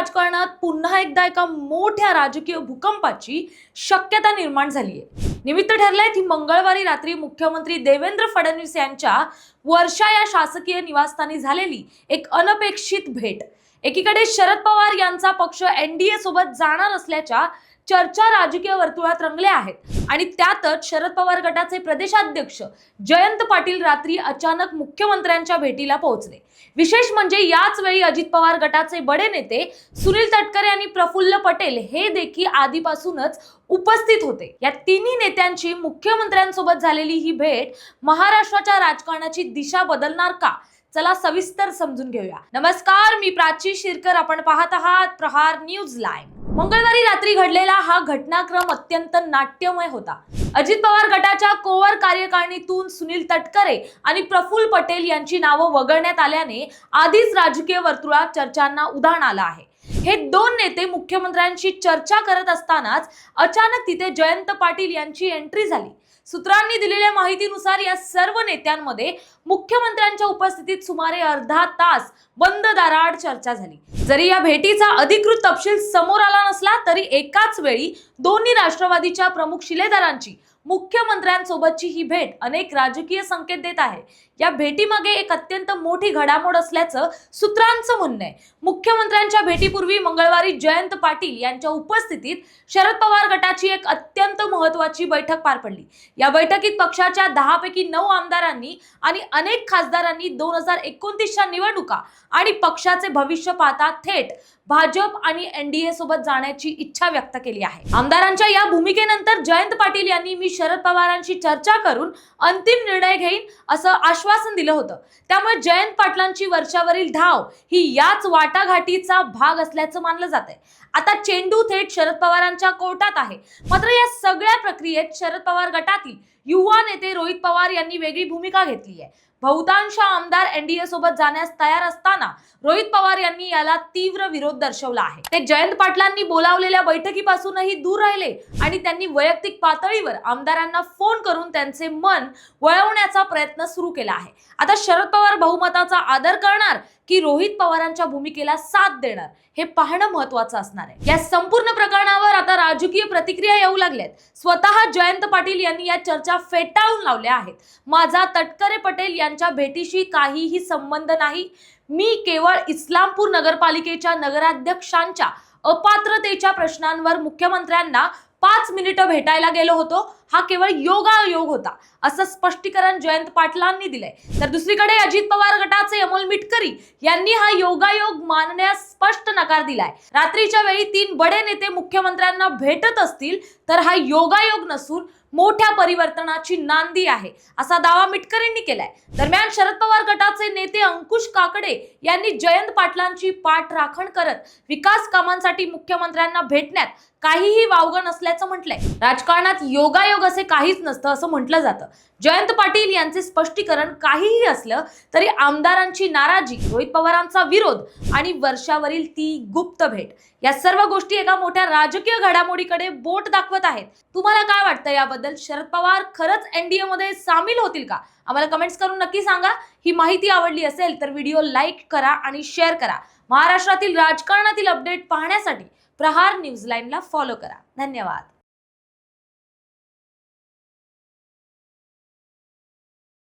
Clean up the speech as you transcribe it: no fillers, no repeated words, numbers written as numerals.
राजकारणात पुन्हा एकदा एका मोठ्या राजकीय भूकंपाची शक्यता निर्माण झाली आहे। निमित्त ठरलंय ती मंगळवारी रात्री मुख्यमंत्री देवेंद्र फडणवीस यांच्या वर्षा या शासकीय निवासस्थानी झालेली एक अनपेक्षित भेट। एकीकडे शरद पवार यांचा पक्ष एनडीए सोबत जाणार असल्याच्या चर्चा राजकीय वर्तुळात रंगल्या आहेत आणि त्यातच शरद पवार गटाचे प्रदेशाध्यक्ष जयंत पाटील रात्री अचानक मुख्यमंत्र्यांच्या भेटीला पोहोचले। विशेष म्हणजे याच वेळी अजित पवार गटाचे बडे नेते सुनील तटकरे आणि प्रफुल्ल पटेल हे देखील आधीपासूनच उपस्थित होते। या तिन्ही नेत्यांची मुख्यमंत्र्यांसोबत झालेली ही भेट महाराष्ट्राच्या राजकारणाची दिशा बदलणार का? चला सविस्तर समजून घेऊया। नमस्कार, मी प्राची शिरकर, आपण पाहत आहात प्रहार न्यूज लाईव्ह। मंगळवारी रात्री घडलेला हा घटनाक्रम अत्यंत नाट्यमय होता। अजित पवार गटाच्या कोर कार्यकारिणीतून सुनील तटकरे आणि प्रफुल्ल पटेल यांची नावं वगळण्यात आल्याने आधीच राजकीय वर्तुळात चर्चांना उधाण आलं आहे। हे दोन नेते मुख्यमंत्र्यांशी चर्चा करत असतानाच अचानक तिथे जयंत पाटील यांची एंट्री झाली। सूत्रांनी दिलेल्या माहितीनुसार या सर्व नेत्यांमध्ये मुख्यमंत्र्यांच्या उपस्थितीत सुमारे अर्धा तास बंद दाराआड चर्चा झाली। जरी या भेटीचा अधिकृत तपशील समोर आला नसला तरी एकाच वेळी दोन्ही राष्ट्रवादीच्या प्रमुख शिलेदारांची मुख्यमंत्र्यांसोबतची ही भेट अनेक राजकीय संकेत देत आहे। या भेटीमागे एक अत्यंत मोठी घडामोड असल्याचं सूत्रांचं म्हणणं आहे। मुख्यमंत्र्यांच्या भेटीपूर्वी मंगळवारी जयंत पाटील यांच्या उपस्थितीत शरद पवार गटाची एक अत्यंत महत्त्वाची बैठक पार पडली। या बैठकीत पक्षाच्या 10 पैकी 9 आमदारांनी आणि अनेक खासदारांनी 2029च्या निवडणुका आणि पक्षाचे भविष्य पाहता थेट भाजप आणि एनडीए सोबत जाण्याची इच्छा व्यक्त केली आहे। आमदारांच्या या भूमिकेनंतर जयंत पाटील यांनी मी शरद पवारांशी चर्चा करून अंतिम निर्णय घेईन असं आश्वासन दिलं होतं। त्यामुळे जयंत पाटलांची वर्षावरील धाव ही याच वाटाघाटीचा भाग असल्याचं मानलं जात आहे। आता चेंडू थेट शरद पवारांच्या कोर्टात आहे। मात्र या सगळ्या प्रक्रियेत शरद पवार गटातील युवा नेते रोहित पवार यांनी वेगळी भूमिका घेतली आहे। बहुतांश आमदार एनडीए सोबत जाण्यास तयार असताना रोहित पवार यांनी याला तीव्र विरोध दर्शवला आहे। ते जयंत पाटलांनी बोलावलेल्या बैठकीपासूनही दूर राहिले आणि त्यांनी वैयक्तिक पातळीवर आमदारांना फोन करून त्यांचे मन वळवण्याचा प्रयत्न सुरू केला आहे। आता शरद पवार बहुमताचा आदर करणार की रोहित पवारांच्या भूमिकेला साथ देणार हे पाहणं महत्त्वाचं असणार आहे। या संपूर्ण प्रकरणावर आता राजकीय प्रतिक्रिया येऊ लागल्यात। स्वतः जयंत पाटील यांनी या चर्चा फेटाळून लावल्या आहेत। माझा तटकरे पटेल यांच्या भेटीशी काहीही संबंध नाही। मी केवळ इस्लामपूर नगरपालिकेच्या नगराध्यक्षांच्या अपात्रतेच्या प्रश्नांवर मुख्यमंत्र्यांना 5 मिनिटं भेटायला गेलो होतो। हा केवळ योगायोग होता असं स्पष्टीकरण जयंत पाटलांनी दिलंय। तर दुसरीकडे अजित पवार गटाचे अमोल मिटकरी यांनी हा योगायोग मानण्यास स्पष्ट नकार दिलाय। रात्रीच्या वेळी 3 बडे नेते मुख्यमंत्र्यांना भेटत असतील तर हा योगायोग नसून मोठ्या परिवर्तनाची नांदी आहे असा दावा मिटकरींनी केलाय। दरम्यान शरद पवार गटाचे नेते अंकुश काकडे यांनी जयंत पाटलांची पाठराखण करत विकास कामांसाठी मुख्यमंत्र्यांना भेटण्यात काहीही वावगं नसल्याचं म्हटलंय। राजकारणात योगायोग असे काहीच नसतं असं म्हटलं जातं। जयंत पाटील यांचे स्पष्टीकरण काहीही असलं तरी आमदारांची नाराजी, रोहित पवारांचा विरोध आणि वर्षावरील ती गुप्त भेट या सर्व गोष्टी एका मोठ्या राजकीय घडामोडीकडे बोट दाखवत आहेत। तुम्हाला काय वाटतं याबद्दल? शरद पवार खरंच एनडीए मध्ये सामील होतील का? आम्हाला कमेंट्स करून नक्की सांगा। ही माहिती आवडली असेल तर व्हिडिओ लाईक करा आणि शेअर करा। महाराष्ट्रातील राजकारणातील अपडेट पाहण्यासाठी प्रहार न्यूज लाईव्हला फॉलो करा। धन्यवाद।